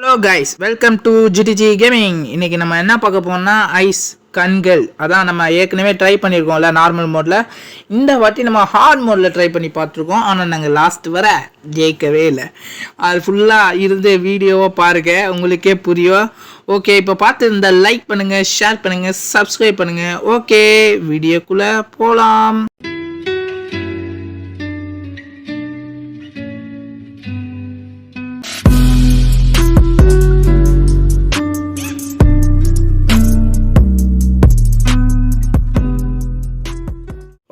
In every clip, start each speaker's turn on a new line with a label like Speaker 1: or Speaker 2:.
Speaker 1: Hello guys, welcome to GTG gaming. இன்றைக்கி நம்ம என்ன பார்க்க போனோம்னா ஐஸ் கண்கள். அதான் நம்ம ஏற்கனவே ட்ரை பண்ணியிருக்கோம்ல நார்மல் மோடில். இந்த வாட்டி நம்ம ஹார்ட் மோடில் ட்ரை பண்ணி பார்த்துருக்கோம். ஆனால் நாங்கள் லாஸ்ட் வர ஜெயிக்கவே இல்லை. அது ஃபுல்லாக இருந்து வீடியோவை பாருங்கள், உங்களுக்கே புரியும். ஓகே, இப்போ பார்த்து இந்த லைக் பண்ணுங்கள், ஷேர் பண்ணுங்கள், சப்ஸ்கிரைப் பண்ணுங்கள். ஓகே, வீடியோக்குள்ளே போகலாம்.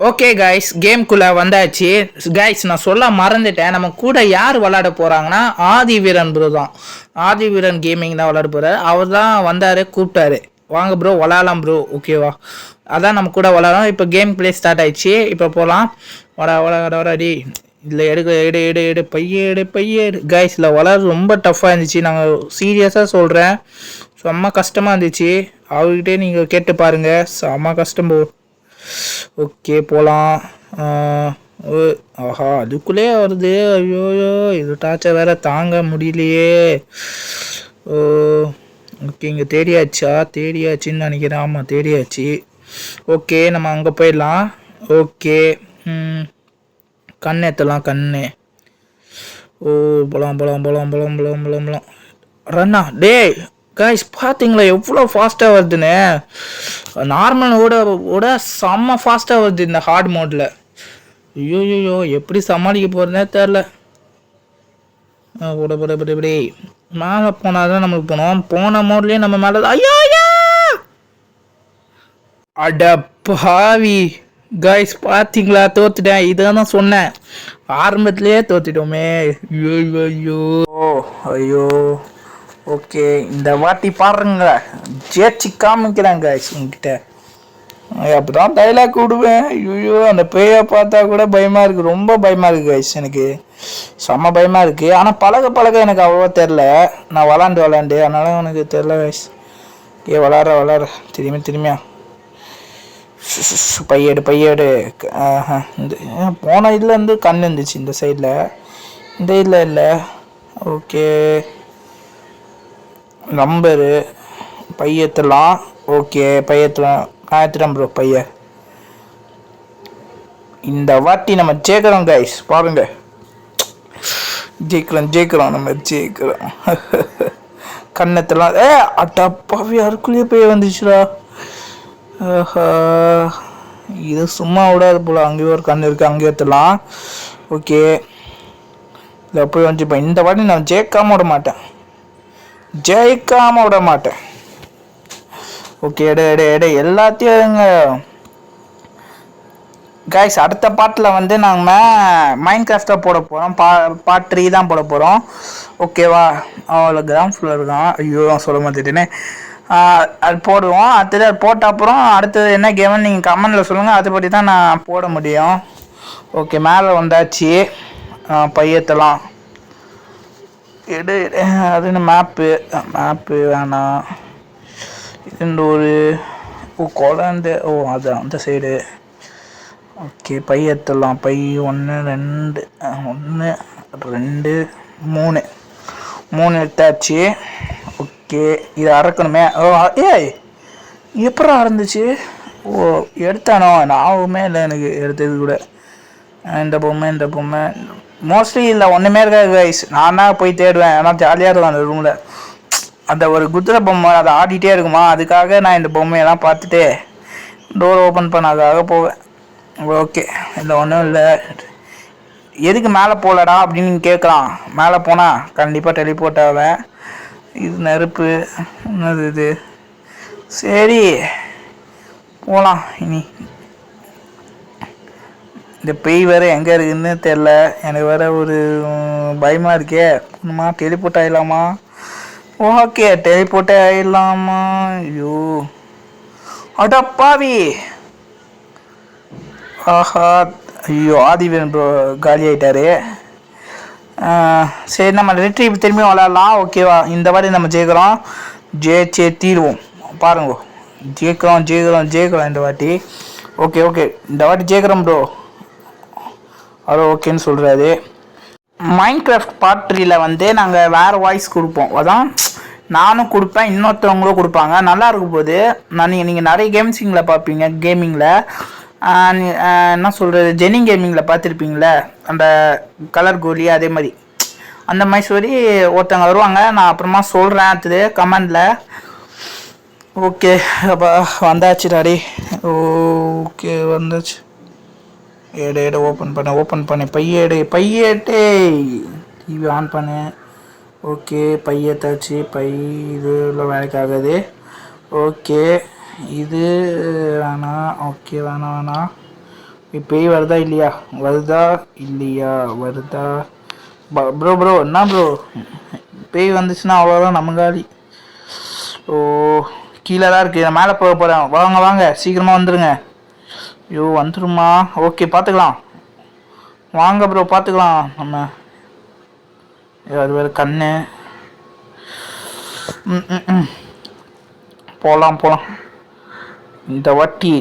Speaker 1: ஓகே கைஸ், கேம்குள்ளே வந்தாச்சு. கைஸ், நான் சொல்ல மறந்துட்டேன், நம்ம கூட யார் விளாட போகிறாங்கன்னா ஆதி வீரன் ப்ரோ தான். ஆதி வீரன் கேமிங் தான் விளாட போகிறார். அவர் தான் வந்தார், கூப்பிட்டாரு, வாங்க ப்ரோ விளாடலாம் ப்ரோ. ஓகேவா, அதான் நம்ம கூட விளாடலாம். இப்போ கேம் பிளே ஸ்டார்ட் ஆயிடுச்சு. இப்போ போகலாம். வராடி இல்லை, எடு பையேடு. கைஸ், இல்லை விளாட்றது ரொம்ப டஃப்பாக இருந்துச்சு. நாங்கள் சீரியஸாக சொல்கிறேன், செம்ம கஷ்டமாக இருந்துச்சு. அவர்கிட்டே நீங்கள் கேட்டு பாருங்கள், செம்ம கஷ்டம் ப்ரோ. ஓகே, போகலாம். ஆஹா, அதுக்குள்ளே வருது. ஐயோயோ, இது டார்ச்சர் வேற தாங்க முடியலையே. ஓகே, இங்கே தேடியாச்சுன்னு நினைக்கிறேன். ஆமாம், தேடியாச்சு. ஓகே, நம்ம அங்கே போயிடலாம். ஓகே, கண் ஏற்றலாம். போலாம். ரன்னா டே கைஸ், பார்த்தீங்களா எவ்வளோ ஃபாஸ்ட்டாக வருதுன்னு? நார்மலோட செம்ம ஃபாஸ்ட்டாக வருது இந்த ஹார்ட் மோடில். ஐயோயோ, எப்படி சமாளிக்க போகிறதுனே தெரில. இப்படி மேலே போனால் தான் நம்மளுக்கு போன மோட்லேயே நம்ம மேலே. ஐயோ, அட பாவி கைஸ், பார்த்தீங்களா, தோத்துட்டேன். இதான் தான் சொன்னேன், ஆரம்பத்துலேயே தோத்துட்டோமே. ஐயோ. ஓகே, இந்த வாட்டி பாருங்க, ஜெயிச்சு காமிக்கிறேன் கைஸ் உங்ககிட்ட. அப்போதான் டைலாக் விடுவேன். ஐயோ, அந்த பேயை பார்த்தா கூட பயமாக இருக்குது, ரொம்ப பயமாக இருக்குது கைஸ். எனக்கு செம்ம பயமாக இருக்குது. ஆனால் பழக எனக்கு அவ்வளோவா தெரில. நான் விளாண்டு அதனால எனக்கு தெரில கைஸ். ஏ விளாட்ற திரும்பியா பையேடு. இந்த போன இதில் இருந்து கண் இருந்துச்சு இந்த சைடில், இந்த இதில் இல்லை. ஓகே, நம்பரு பையத்தலாம். ஓகே, பையத்தலாம் ப்ரோ. இந்த வாட்டி நம்ம ஜெயிக்கிறோம் கைஸ், பாருங்க. ஜெயிக்கிறோம் நம்ம கண்ணத்தெல்லாம். அட்டப்பாவி, அதுக்குள்ளேயே போய் வந்துச்சுடா. இது சும்மா விடாது போல. அங்கேயும் ஒரு கண் இருக்குது, அங்கேயே ஏற்றலாம். ஓகே, இதை போய் வந்துப்பேன். இந்த வாட்டி நான் ஜெயிக்காம விட மாட்டேன். ஓகே, எடு எல்லாத்தையும் எடுங்க கைஸ். அடுத்த பாட்டில் வந்து நாங்கள் மைண்ட் கிராஃப்டாக போட போகிறோம். பார்ட் 3 தான் போட போகிறோம். ஓகேவா, அவ்வளோ கிரவுண்ட் ஃப்ளோர் தான். ஐயோ, சொல்ல மாட்டேட்டேனே. அது போடுவோம். அடுத்தது அது போட்ட அப்புறம் அடுத்தது என்ன கேம்னு நீங்கள் கமெண்டில் சொல்லுங்கள், அதுபடி தான் நான் போட முடியும். ஓகே, மேலே வந்தாச்சு. பையத்தெல்லாம் எடு. அது மேப்பு வேணாம். இது ஒரு குழந்தை. அது அந்த சைடு. ஓகே, பையத்தெல்லாம். பை 1 2 3 எடுத்தாச்சு. ஓகே, இதை அறக்கணுமே. எப்படா இருந்துச்சு? எடுத்தானோ நாவுமே இல்லை எனக்கு எடுத்தது கூட. இந்த பொம்மை மோஸ்ட்லி இல்லை, ஒன்றுமே இருக்காது கைஸ். நான் தான் போய் தேடுவேன். ஆனால் ஜாலியாக இருக்கும் அந்த ரூமில். அந்த ஒரு குதிரை பொம்மை அதை ஆடிட்டே இருக்குமா, அதுக்காக நான் இந்த பொம்மையெல்லாம் பார்த்துட்டு டோர் ஓப்பன் பண்ணாதாக போவேன். ஓகே, இல்லை ஒன்றும் இல்லை. எதுக்கு மேலே போகலடா அப்படின்னு நீங்கள் கேட்கலாம். மேலே போனால் கண்டிப்பாக டெலிபோர்ட் ஆவேன். இது நெருப்பு என்னது இது? சரி, போகலாம். இனி இந்த பேய் வேறு எங்கே இருக்குதுன்னு தெரில. எனக்கு வேறு ஒரு பயமாக இருக்கே. ஒன்றுமா டெலிபோர்ட் ஆகிடலாமா? ஓகே, டெலிபோர்ட் ஆகிடலாமா? ஐயோ, அடப்பாவி. ஆஹா, ஐயோ, ஆதிவீரன் ப்ரோ காலி ஆகிட்டாரு. சரி, நம்ம ரிட்ரீவ் திரும்பியும் விளாட்லாம். ஓகேவா, இந்த வாட்டி நம்ம ஜெயிச்சே தீருவோம். பாருங்க, ஜெயிக்கிறோம் இந்த வாட்டி. ஓகே, இந்த வாட்டி ஜெயிக்கிறோம் ப்ரோ. அவ்வளோ ஓகேன்னு சொல்கிறாரு. மைண்ட் கிராஃப்ட் பார்ட் 3ல வந்து நாங்கள் வேறு வாய்ஸ் கொடுப்போம். அதான் நானும் கொடுப்பேன், இன்னொருத்தவங்களும் கொடுப்பாங்க. நல்லா இருக்கும் போது நீங்கள் நிறைய கேம்ஸிங்கில் பார்ப்பீங்க. கேமிங்கில் என்ன சொல்கிறது, ஜெனிங் கேமிங்கில் பார்த்துருப்பீங்களே அந்த கலர் கோலி, அதே மாதிரி அந்த மாதிரி சொல்லி ஒருத்தவங்க வருவாங்க. நான் அப்புறமா சொல்கிறேன் அது கமெண்டில். ஓகே அப்போ வந்தாச்சு டாடி. ஓகே வந்தாச்சு. எடு ஓப்பன் பண்ணு பையேட்டே டிவி ஆன் பண்ணு. ஓகே பையத்தாச்சு. பை இதுல வேலைக்கு ஆகாது. ஓகே இது வேணாம். ஓகே வேணாம். பேய் வருதா இல்லையா? வருதா ப்ரோ என்ன ப்ரோ, பேய் வந்துச்சுன்னா அவ்வளோதான் நம்ம காலி. ஓ கீழே தான் இருக்குது, நான் மேலே போக போகிறேன். வாங்க சீக்கிரமாக வந்துடுங்க. ஐயோ வந்துடுமா? ஓகே பார்த்துக்கலாம், வாங்க ப்ரோ பார்த்துக்கலாம். நம்ம அது வேறு கண்ணு. போகலாம். இந்த வாட்டி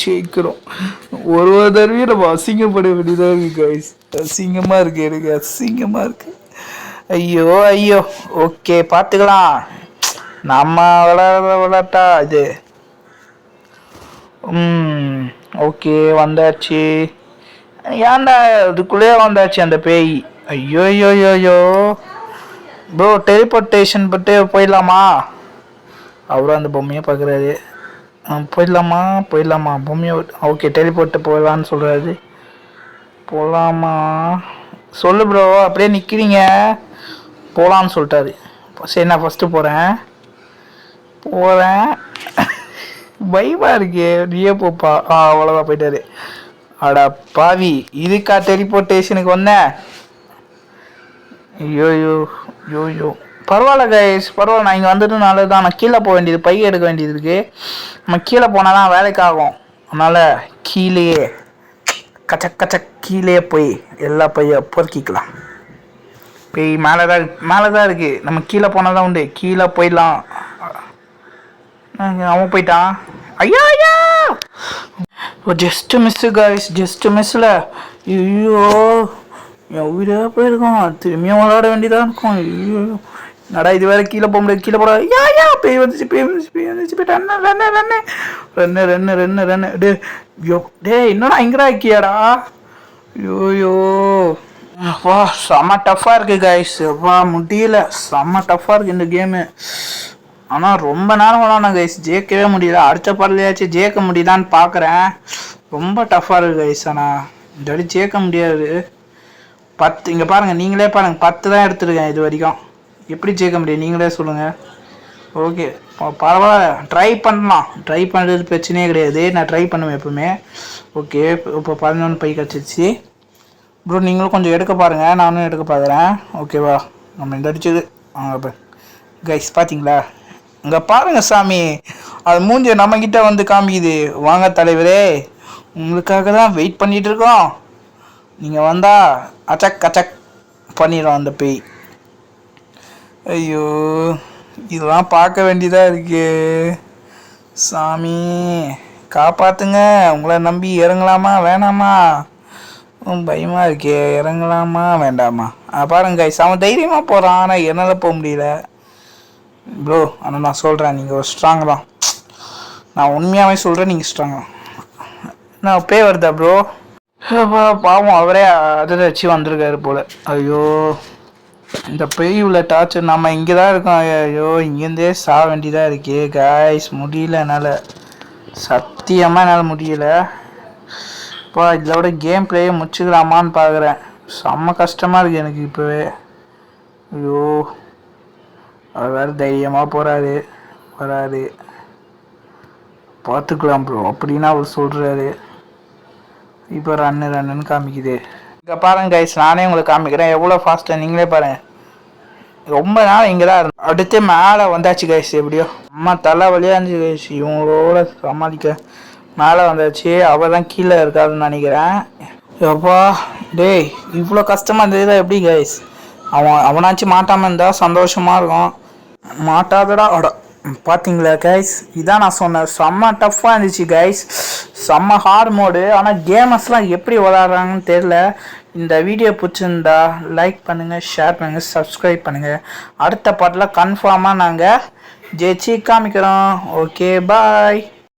Speaker 1: ஜெயிக்கிறோம். ஒரு தடவையும் நம்ம அசிங்கப்பட வேண்டியதாக இருக்குது கைஸ். அசிங்கமாக இருக்குது, எனக்கு அசிங்கமாக இருக்குது. ஐயோ ஓகே பார்த்துக்கலாம். நம்ம விளையாட்டா இது. ஓகே வந்தாச்சு. ஏன்டா இதுக்குள்ளே வந்தாச்சு அந்த பேய். ஐயோ ப்ரோ டெலிபோர்ட்டேஷன் பட்டு போயிடலாமா? அவரும் அந்த பொம்மையை பார்க்குறாரு. போயிடலாமா பொம்மையை. ஓகே டெலிபோர்ட்டு போகலான்னு சொல்கிறாரு. போகலாமா சொல்லு ப்ரோ, அப்படியே நிற்கிறீங்க. போகலான்னு சொல்லிட்டாரு. சரி நான் ஃபஸ்ட்டு போகிறேன். பயமாக இருக்கே, நீயே போப்பா. அவ்வளோதான் போயிட்டாரு. அடா பாவி, இதுக்கா டெலிபோர்ட்டேஷனுக்கு வந்தேன்? ஐயோ பரவாயில்ல கைஸ், பரவாயில்ல. நான் இங்கே வந்துட்டு நல்லது தான். நான் கீழே போக வேண்டியது, பை எடுக்க வேண்டியது இருக்குது. நம்ம கீழே போனால் தான் வேலைக்கு ஆகும். அதனால் கீழேயே கச்சக் கீழே போய் எல்லா பைய பொறுக்கிக்கலாம். போய் மேலே தான் இருக்குது. நம்ம கீழே போனால் தான் உண்டு. கீழே போயிடலாம். அவன் போயிட்டான். ஐயா ஜஸ்ட் மிஸ்ஸு கைஸ், மிஸ்ஸில். ஐயோ என் உயிரே போயிருக்கோம். திரும்பியும் விளாட வேண்டியதாக இருக்கும். ஐயோ நடா, இது வேறு கீழே போக முடியாது. கீழே போட பேய் வந்துச்சு போயிட்டு ரன்னு டே என்னடா இங்கடா இருக்கியாடா? ஐயோ வா செம்ம டஃப்பாக இருக்குது கைஸ். முடியல, செம்ம டஃப்பாக இருக்குது இந்த கேமு. ஆனால் ரொம்ப நேரம் விளாட்ணும் கைஸ், ஜெயிக்கவே முடியல. அடுத்த பாடலையாச்சும் ஜெயிக்க முடியுதான்னு பார்க்குறேன். ரொம்ப டஃப்பாக இருக்குது கைஸ். ஆனால் இந்த வாட்டி ஜெயிக்க முடியாது. 10 இங்கே பாருங்கள், நீங்களே பாருங்கள், 10 தான் எடுத்துருக்கேன் இது வரைக்கும். எப்படி ஜெயிக்க முடியும் நீங்களே சொல்லுங்கள். ஓகே பரவாயில்ல, ட்ரை பண்ணலாம். ட்ரை பண்ணுறது பிரச்சனையே கிடையாது, நான் ட்ரை பண்ணுவேன் எப்பவுமே. ஓகே இப்போ 11 பை கிடச்சிருச்சு ப்ரோ. நீங்களும் கொஞ்சம் எடுக்க பாருங்கள், நானும் எடுக்க பார்க்குறேன். ஓகேவா, நம்ம இந்த அடிச்சது இப்போ கைஸ் பார்த்தீங்களா? இங்கே பாருங்கள் சாமி, அது மூஞ்சி நம்மக்கிட்ட வந்து காமிக்குது. வாங்க தலைவரே, உங்களுக்காக தான் வெயிட் பண்ணிகிட்டு இருக்கோம். நீங்கள் வந்தால் அச்சக் பண்ணிடும் அந்த பேய். ஐயோ இதெல்லாம் பார்க்க வேண்டியதாக இருக்கு. சாமி காப்பாற்றுங்க. உங்களை நம்பி இறங்கலாமா வேணாமா? பயமாக இருக்கே, இறங்கலாமா வேண்டாமா? பாருங்க கைஸ், அவன் தைரியமாக போகிறான், ஆனால் என்னால் போக முடியல ப்ரோ. ஆனால் நான் சொல்கிறேன், நீங்கள் ஒரு ஸ்ட்ராங் தான். நான் உண்மையாகவே சொல்கிறேன், நீங்கள் ஸ்ட்ராங் தான். நான் பே வருதா ப்ரோ? பாவம், அவரே அதை வச்சு வந்திருக்காரு போல். ஐயோ இந்த பேய் உள்ள டார்ச்சர். நம்ம இங்கே தான் இருக்கோம். ஐயோ இங்கேருந்தே சாக வேண்டியதாக இருக்கே காய்ஸ். முடியல என்னால், சத்தியமாக என்னால் முடியல. இப்போ இதோட கேம் பிளேயை முடிச்சுக்கலாமான்னு பார்க்குறேன். செம்ம கஷ்டமாக இருக்குது எனக்கு இப்போவே. ஐயோ அவர் வேறு தைரியமாக போகிறாரு வராரு. பார்த்துக்கலாம் ப்ரோ அப்படின்னு அவர் சொல்கிறாரு. இப்போ ரன்னு காமிக்குது. இங்கே பாருங்க கைஸ், நானே உங்களுக்கு காமிக்கிறேன் எவ்வளோ ஃபாஸ்ட்டாக. நீங்களே பாருங்கள், ரொம்ப நாள் இங்கே தான் இருந்தேன். அடுத்து மேலே வந்தாச்சு கைஸ். எப்படியோ அம்மா தலை வழியாக இருந்துச்சு கைஸ். இவங்களோட சமாளிக்க மேலே வந்தாச்சு. அவள் தான் கீழே இருக்காதுன்னு நினைக்கிறேன். எப்பா டேய், இவ்வளோ கஷ்டமாக இருந்தது எப்படி கைஸ்? அவனாச்சும் மாட்டாமல் இருந்தால் சந்தோஷமாக இருக்கும். மாட்டாதடா அட. பார்த்தீங்களா கைஸ், இதான் நான் சொன்னேன். செம்ம டஃப்பாக இருந்துச்சு கைஸ், செம்ம ஹார்ட் மோடு. ஆனால் கேமர்ஸ்லாம் எப்படி விளாட்றாங்கன்னு தெரில. இந்த வீடியோ பிடிச்சிருந்தா லைக் பண்ணுங்கள், ஷேர் பண்ணுங்கள், சப்ஸ்கிரைப் பண்ணுங்கள். அடுத்த பாட்டில் கன்ஃபார்மாக நாங்கள் ஜெயிச்சு காமிக்கிறோம். Okay bye.